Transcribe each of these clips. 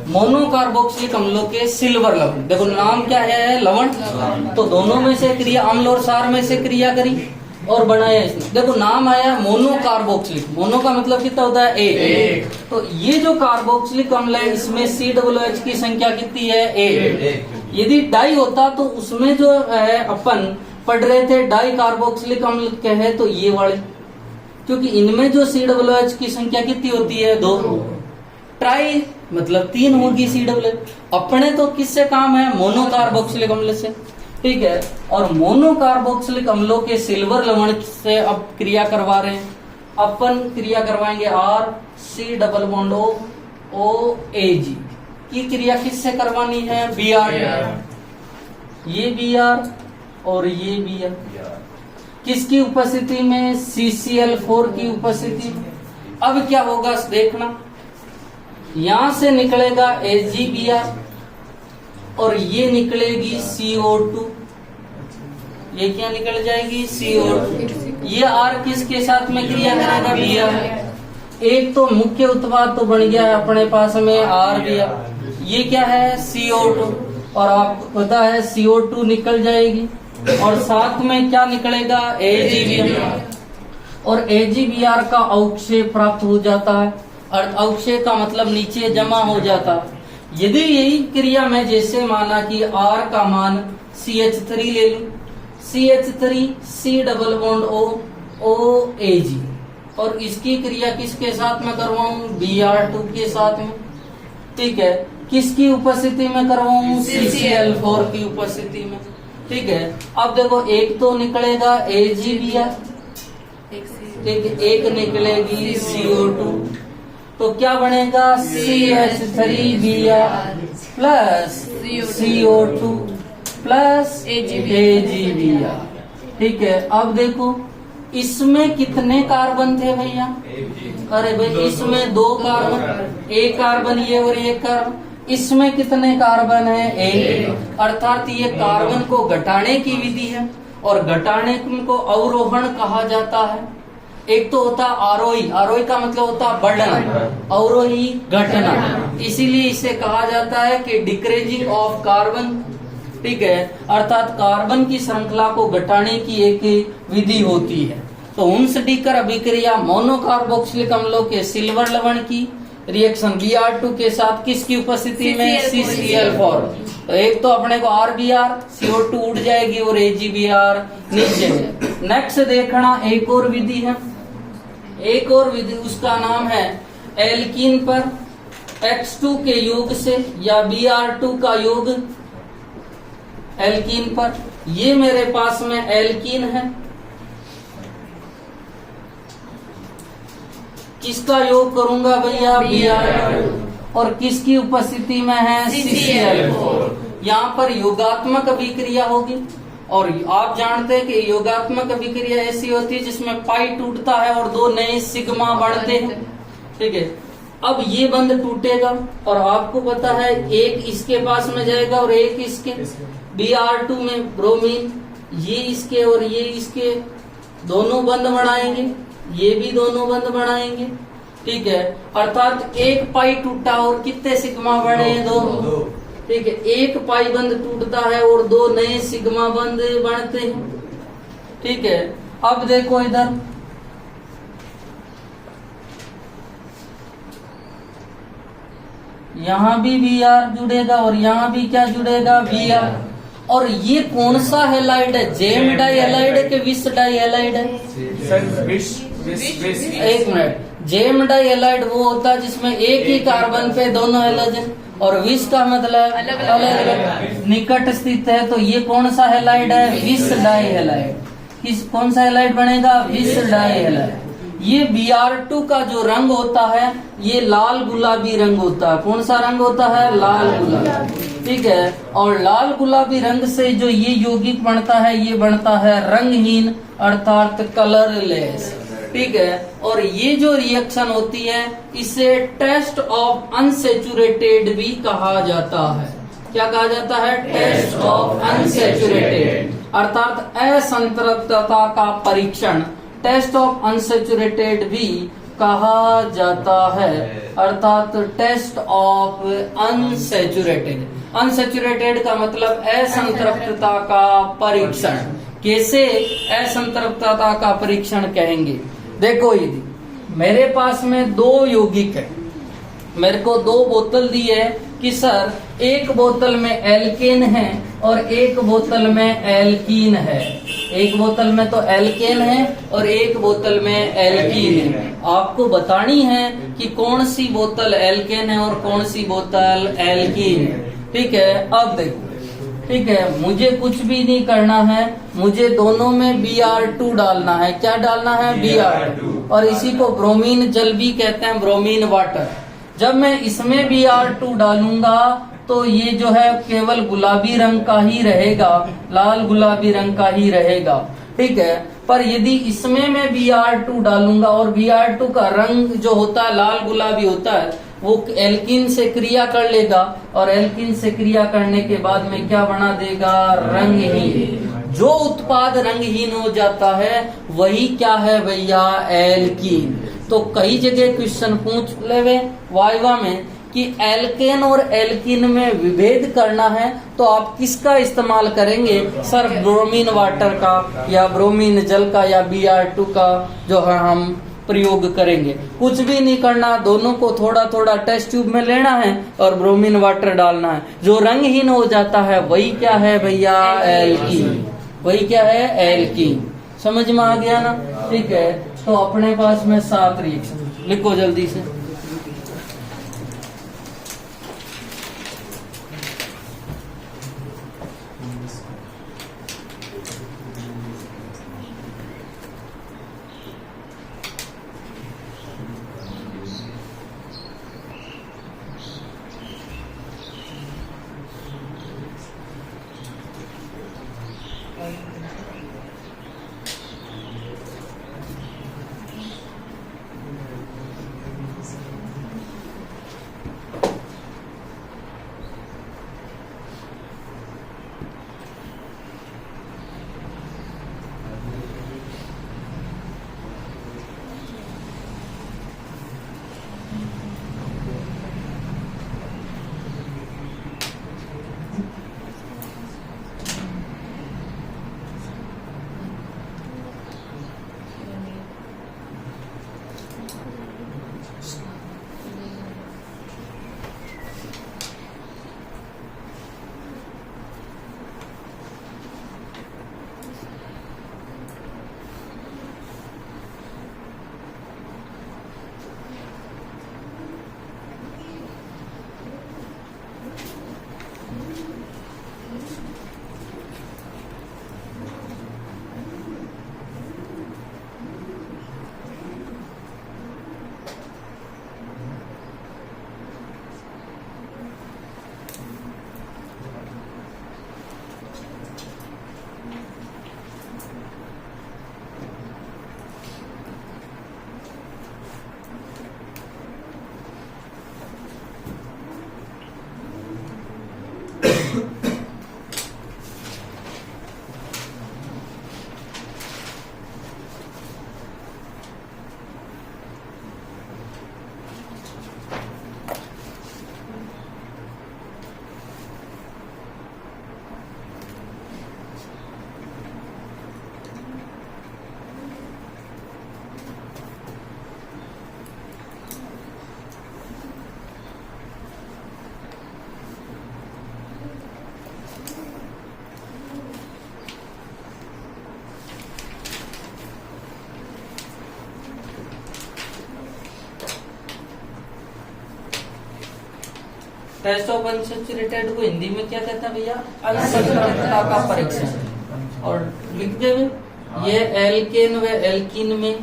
Monocarboxylic अम्लों के silver लवण। देखो नाम क्या है, लवण। तो दोनों में से क्रिया, अम्ल और सार में से क्रिया करी और बनाया इसने। देखो नाम आया मोनोकार्बोक्सिलिक। मोनो का मतलब कितना होता है, एक। तो ये जो कार्बोक्सिलिक अम्ल है इसमें COOH की संख्या कितनी है, एक। यदि डाई होता तो उसमें जो है अपन पढ़ रहे थे डाई कार्बोक्सिलिक अम्ल कहे तो ये वाले, क्योंकि इनमें जो COOH की संख्या कितनी होती है, 2। ट्राई मतलब 3 होगी COOH। अपने तो किससे काम है, मोनोकार्बोक्सिलिक अम्ल से, ठीक है। और मोनोकार्बोक्सिलिक अम्लों के सिल्वर लवण से अब क्रिया करवा रहे हैं। अपन क्रिया करवाएंगे RC≡OAG की क्रिया किससे करवानी है, Br। ये Br और ये Br किसकी उपस्थिति में, CCl4 की उपस्थिति में। अब क्या होगा देखना, यहां से निकलेगा AgBr और ये निकलेगी CO2। ये क्या निकल जाएगी, CO2। ये R किसके साथ में क्रिया करेगा, Br। एक तो मुख्य उत्पाद तो बन गया है अपने पास में RBr। ये क्या है, CO2, और आपको पता है CO2 निकल जाएगी और साथ में क्या निकलेगा, AgBr। और AgBr का अवक्षेप प्राप्त हो जाता है। और अवक्षेप का मतलब नीचे जमा हो जाता है। यदि यही क्रिया में जैसे माना कि R का मान CH3 ले लूं, CH3 C≡OAG, और इसकी क्रिया किसके साथ में करवाऊं, Br2 के साथ में, ठीक है। किसकी उपस्थिति में करवाऊं, CCl4 की उपस्थिति में, ठीक है। अब देखो एक तो निकलेगा AgBr, ठीक, एक निकलेगी CO2, तो क्या बनेगा, CH3Br plus CO2 plus AgBr, ठीक है। अब देखो इसमें कितने कार्बन थे भैया, अरे भाई इसमें 2 कार्बन, एक कार्बन ये और एक कार्बन। इसमें कितने कार्बन है, एक। अर्थात ये कार्बन को घटाने की विधि है, और घटाने को अवरोहण कहा जाता है। एक तो होता आरोही, आरोही का मतलब होता बढ़ना, अवरोही घटना, इसीलिए इसे कहा जाता है कि डिक्रीजिंग ऑफ कार्बन, ठीक है। अर्थात कार्बन की श्रृंखला को घटाने की एक विधि होती है। तो उनस डीकर अभिक्रिया मोनोकार्बोक्सिलिक अम्लों के सिल्वर लवण की रिएक्शन Br2 के साथ किसकी उपस्थिति में, CCl4। तो एक तो अपने को RBr, CO2 उड़ जाएगी और AgBr नीचे। नेक्स्ट देखना एक और विधि है, एक और विधि, उसका नाम है एल्कीन पर X2 के योग से या Br2 का योग एल्कीन पर। ये मेरे पास में एल्कीन है, किसका योग करूंगा भैया, Br2, और किसकी उपस्थिति में है, CCl4। यहाँ पर योगात्मक अभिक्रिया होगी, और आप जानते हैं कि योगात्मक अभिक्रिया ऐसी होती है जिसमें पाई टूटता है और 2 नए सिग्मा बढ़ते हैं, ठीक है। अब ये बंध टूटेगा और आपको पता है एक इसके पास में जाएगा और एक इसके, Br2 में ब्रोमीन, ये इसके और ये इसके दोनों बंध बनाएंगे, ये भी दोनों बंध बनाएंगे, ठीक है। अर्थात एक पाई टूटा और कितने सिग्मा बने, 2, ठीक है। एक पाई बंध टूटता है और 2 नए सिग्मा बंध बनते हैं, ठीक है। अब देखो इधर यहाँ भी Br जुड़ेगा और यहाँ भी क्या जुड़ेगा, Br। और ये कौन सा हेलाइड है, जेम डाई हेलाइड है कि विस डाई हेलाइड है, एक मिनट, जेम डाई हेलाइड वो होता है जिसमें एक ही कार्बन पे दोनों हेलोजन, और विस का मतलब अलग अलग निकट स्थित है। तो ये कौन सा हेलाइड है, विस डाई हेलाइड। किस कौन सा हेलाइड बनेगा, विस डाई हेलाइड। ये Br2 का जो रंग होता है ये लाल गुलाबी रंग होता है। कौन सा रंग होता है, लाल गुलाबी, ठीक है। और लाल गुलाबी रंग से जो ये यौगिक बनता है ये बनता है रंगहीन अर्थात कलरलेस, ठीक है। और ये जो रिएक्शन होती है इसे टेस्ट ऑफ अनसैचुरेटेड भी कहा जाता है। क्या कहा जाता है, टेस्ट ऑफ अनसैचुरेटेड, अर्थात असंतृप्तता का परीक्षण टेस्ट ऑफ अनसैचुरेटेड भी कहा जाता है, अर्थात टेस्ट ऑफ अनसैचुरेटेड। अनसैचुरेटेड का मतलब असंतृप्तता का परीक्षण। कैसे असंतृप्तता का परीक्षण कहेंगे? देखो यदि मेरे पास में 2 यौगिक है, मेरे को 2 बोतल दी है कि सर एक बोतल में एल्केन है और एक बोतल में एल्कीन है। एक बोतल में तो एल्केन है और एक बोतल में एल्कीन है। आपको बतानी है कि कौन सी बोतल एल्केन है और कौन सी बोतल एल्कीन है। ठीक है, अब देखो, ठीक है, मुझे कुछ भी नहीं करना है, मुझे दोनों में Br2 डालना है। क्या डालना है? Br2। और इसी को ब्रोमीन जल भी कहते हैं, ब्रोमीन वाटर। जब मैं इसमें Br2 डालूंगा तो ये जो है केवल गुलाबी रंग का ही रहेगा, लाल गुलाबी रंग का ही रहेगा। ठीक है, पर यदि इसमें मैं Br2 डालूंगा और Br2 का रंग जो होता है लाल गुलाबी होता है, वो एल्कीन से क्रिया कर लेगा और एल्कीन से क्रिया करने के बाद में क्या बना देगा? रंगहीन। जो उत्पाद रंगहीन हो जाता है वही क्या है भैया? एल्कीन। तो कई जगह क्वेश्चन पूछ लेवे वाइवा में कि एल्केन और एल्कीन में विभेद करना है तो आप किसका इस्तेमाल करेंगे? सर ब्रोमीन वाटर का या ब्रोमीन जल का या Br2 का जो है हम प्रयोग करेंगे। कुछ भी नहीं करना, दोनों को थोड़ा थोड़ा टेस्ट ट्यूब में लेना है और ब्रोमीन वाटर डालना है। जो रंगहीन हो जाता है वही क्या है भैया? एल्कीन। वही क्या है? एल्कीन। समझ में आ गया ना? ठीक है, तो अपने पास में 7 रिएक्शन लिखो जल्दी से। टेस्ट ऑफ अनसैचुरेटेड को हिंदी में क्या कहते हैं भैया? अनसंतृप्तता का परीक्षण। और लिख देवे ये एल्केन व एल्कीन में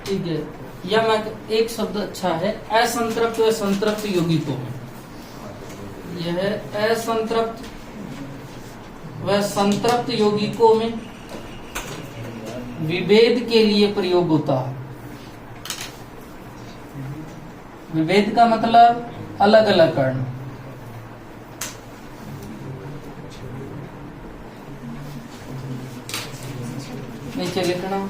ठीक है, या मैं एक शब्द अच्छा है असंतृप्त व संतृप्त यौगिकों में। यह असंतृप्त व संतृप्त यौगिकों में विभेद के लिए प्रयोग होता है। विभेद का मतलब अलग अलग करना। नीचे लिखना।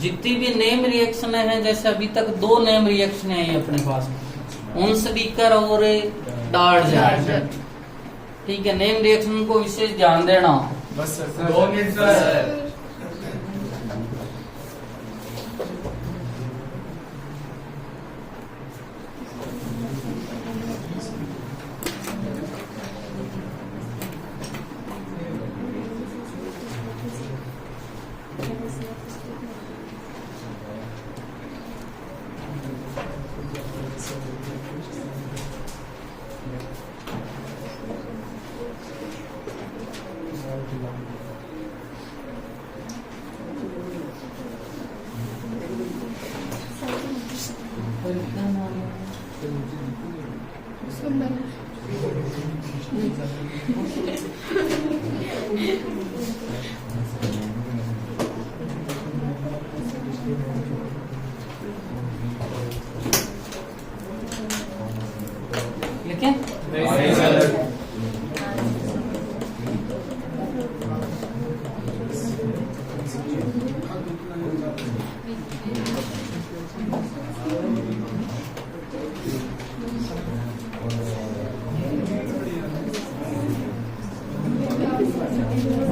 जितनी भी नेम रिएक्शन है, जैसे अभी तक 2 नेम रिएक्शन है अपने पास, उनस्बीकर और डार्ट। ठीक है, नेम रिएक्शन को विशेष ध्यान देना। बस सर 2 मिनट सर।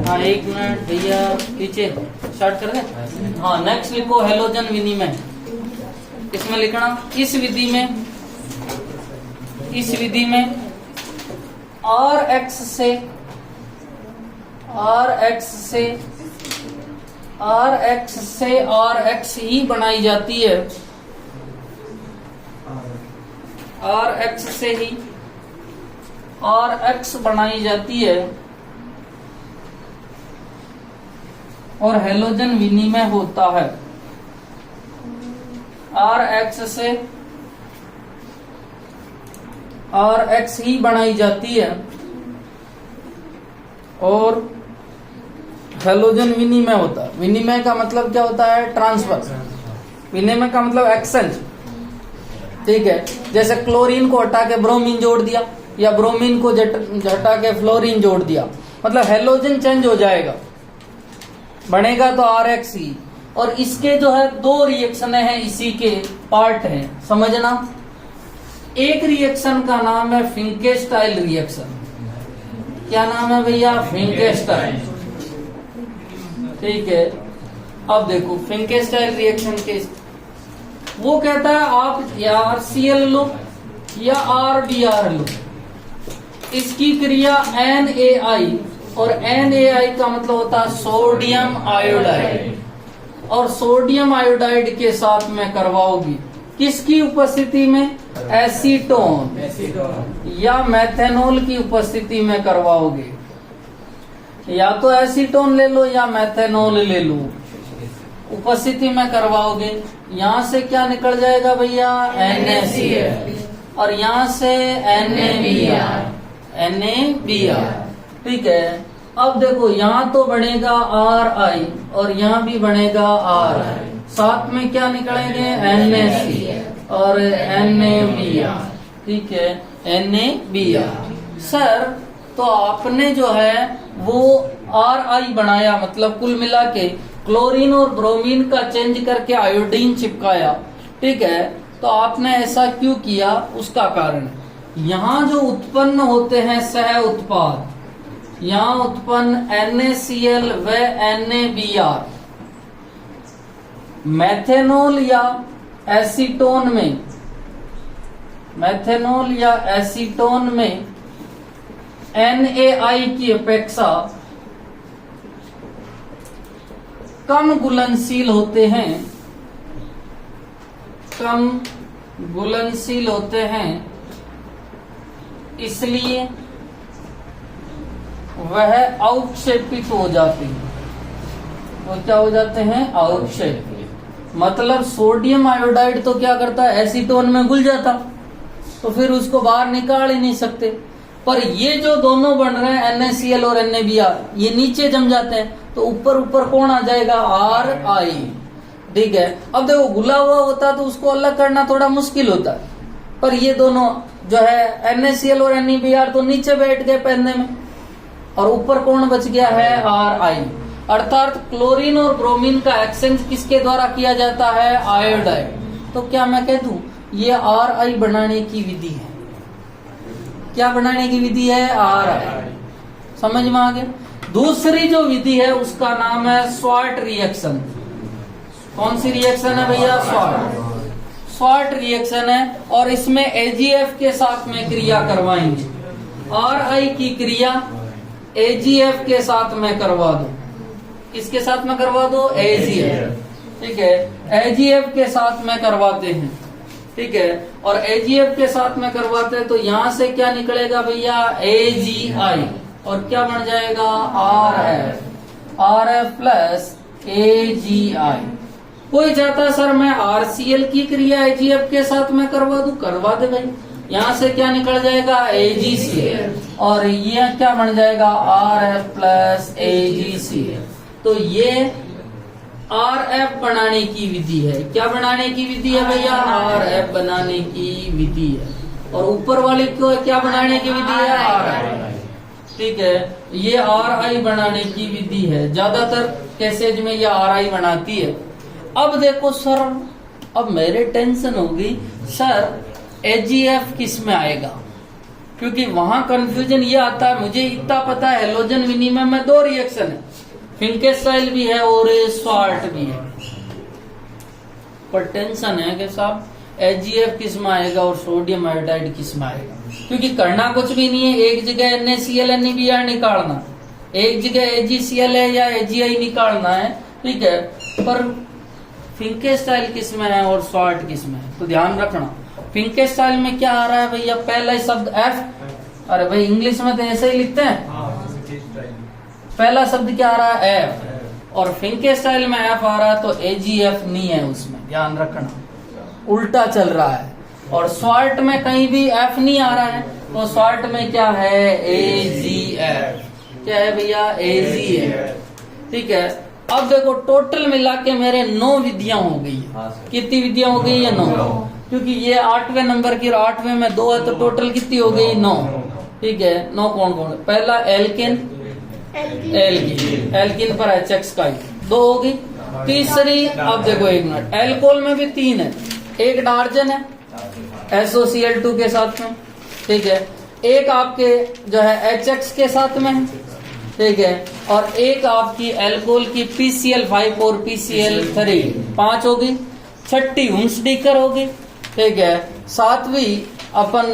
हाँ 1 मिनट भैया, पीछे स्टार्ट कर दे। हाँ नेक्स्ट लिखो हेलोजन विनिमय। इसमें लिखना इस विधि में RX से RX ही बनाई जाती है, RX से ही RX बनाई जाती है और हेलोजन विनिमय होता है। RX से RX ही बनाई जाती है और हेलोजन विनिमय होता है। विनिमय का मतलब क्या होता है? ट्रांसफर। विनिमय का मतलब एक्सचेंज। ठीक है, जैसे क्लोरीन को हटा के ब्रोमीन जोड़ दिया या ब्रोमीन को हटा के फ्लोरीन जोड़ दिया, मतलब हेलोजन चेंज हो जाएगा, बनेगा तो RX ही। और इसके जो है 2 रिएक्शन हैं, इसी के पार्ट हैं, समझना। एक रिएक्शन का नाम है फिंकेस्टाइल रिएक्शन। क्या नाम है भैया? फिंकेस्टाइल। ठीक है, अब देखो फिंकेस्टाइल रिएक्शन के वो कहता है आप या RCl लो या RBr लो, इसकी क्रिया NaI, और NaI का मतलब होता है सोडियम आयोडाइड, और सोडियम आयोडाइड के साथ में करवाओगी किसकी उपस्थिति में? एसीटोन या मेथेनॉल की उपस्थिति में करवाओगे। या तो एसीटोन ले लो या मेथेनॉल ले लो, उपस्थिति में करवाओगे। यहाँ से क्या निकल जाएगा भैया? NaCl, और यहाँ से NaBr। ठीक है, अब देखो यहाँ तो बनेगा RI और यहाँ भी बनेगा RI, साथ में क्या निकलेंगे? NaC और NaBr। ठीक है, NaBr। सर तो आपने जो है वो Ri बनाया, मतलब कुल मिला के क्लोरीन और ब्रोमीन का चेंज करके आयोडीन चिपकाया, ठीक है। तो आपने ऐसा क्यों किया, उसका कारण यहाँ जो उत्पन्न होते हैं सह उत्पाद, यहाँ उत्पन्न NaCl व NaBr मैथेनॉल या एसीटोन में, मैथेनॉल या एसीटोन में NaI की अपेक्षा कम घुलनशील होते हैं, कम घुलनशील होते हैं, इसलिए वह अवक्षेपित हो जाते हैं। वो क्या हो जाते हैं, अवक्षेपित। मतलब सोडियम आयोडाइड तो क्या करता है, एसीटोन में घुल जाता, तो फिर उसको बाहर निकाल ही नहीं सकते। पर ये जो दोनों बन रहे हैं NaCl और NaBr, ये नीचे जम जाते हैं, तो ऊपर ऊपर कौन आ जाएगा, Ri, ठीक है। अब देखो घुला हुआ होता तो उसको अलग करना थोड़ा मुश्किल होता, पर ये दोनों जो है NaCl और NaBr तो नीचे बैठ गए पहनने में, और ऊपर कौन बच गया है, Ri। अर्थात क्लोरीन और ब्रोमीन का एक्सचेंज किसके द्वारा किया जाता है, आयोडाइड। तो क्या मैं कह दूं ये Ri बनाने की विधि है, क्या बनाने की विधि है, Ri। समझ में आ गया। दूसरी जो विधि है उसका नाम है स्वार्ट रिएक्शन। कौन सी रिएक्शन है भैया, स्वार्ट रिएक्शन है, और इसमें AgF के साथ में क्रिया करवाएंगे। Ri की क्रिया AgF के साथ में करवा दो, किसके साथ में करवा दो, AgF, ठीक है, AgF के साथ में करवाते हैं, ठीक है। और AgF के साथ में करवाते हैं तो यहां से क्या निकलेगा भैया, AgI, और क्या बन जाएगा, RF प्लस AgI। कोई चाहता सर मैं RCl की क्रिया AgF के साथ में करवा दूं, करवा दे भाई। यहां से क्या निकल जाएगा, AgCl, और ये क्या बन जाएगा, RF प्लस AgCl। तो ये RF बनाने की विधि है। क्या बनाने की विधि है भैया, RF बनाने की विधि है। और ऊपर वाले को क्या बनाने की विधि है, Ri, ठीक है। ये Ri बनाने की विधि है, ज्यादातर केसेज में ये Ri बनाती है। अब देखो सर, अब मेरे टेंशन होगी सर AgF किस में आएगा, क्योंकि वहां कंफ्यूजन ये आता है, मुझे इतना पता है हेलोजन विनिमय में दो रिएक्शन है, फिंकेस्टाइल भी है और स्वार्ट भी है, पर टेंशन है कि साहब AgF किस में आएगा और सोडियम आयोडाइड किस में आएगा, क्योंकि करना कुछ भी नहीं है, एक जगह NaCl NaBr निकालना, एक जगह AgCl है या AgI निकालना है, ठीक है। पर फिंकेस्टाइल किस में है और स्वार्ट किस में है, तो ध्यान रखना। फिंकेस्टाइल में क्या आ रहा है भैया, पहला शब्द F, अरे भाई इंग्लिश में तो ऐसे ही लिखते हैं, पहला शब्द क्या आ रहा है, F, और फिंकेस्टाइल में F आ रहा है, तो AgF नहीं है उसमें, ध्यान रखना, उल्टा चल रहा है। और स्वार्ट में कहीं भी F नहीं आ रहा है, तो स्वार्ट में क्या है, AgF, क्या है भैया, AgF, ठीक है। अब देखो टोटल मिला के मेरे 9 विधियां हो गई, कितनी विधियां हो गई है, 9, क्योंकि ये 8वें नंबर की, 8वें में 2 है, तो टोटल कितनी हो गई, 9, ठीक है। 9 कौन कौन, पहला एल्केन, एल्किन पर HX का 2 होगी। तीसरी, अब देखो एक मिनट, एल्कोहल में भी 3 है, एक डार्जन है SOCl2 के साथ में, ठीक है, एक आपके जो है HX के साथ में है, ठीक है, और एक आपकी एल्कोहल की PCl5 और PCl3, 5 होगी। छठी हुंसडीकर होगी, ठीक है। 7वीं अपन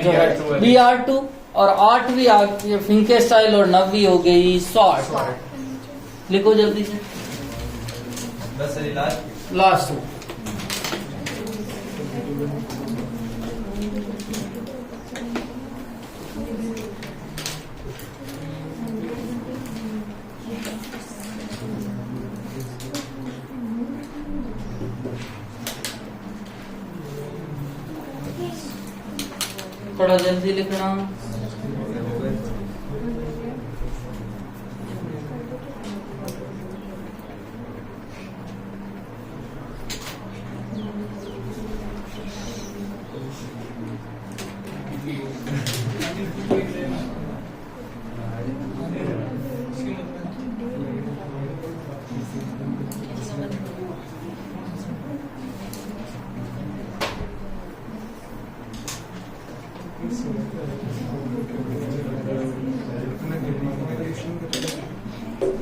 जो है Br2, और 8वीं आपकी फिंकेस्टाइल, और 9वीं हो गई स्वार्ट। लिखो जल्दी से, बस लास्ट। थोड़ा जल्दी लिखना।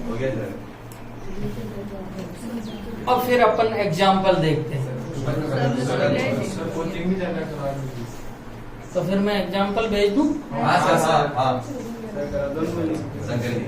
हो गया सर। अब फिर अपन एग्जाम्पल देखते हैं। सर कोचिंग भी जाना करा दीजिए। तो फिर मैं एग्जाम्पल भेज दूं। हाँ सर, हाँ हाँ सर करा दो ना। शंकर जी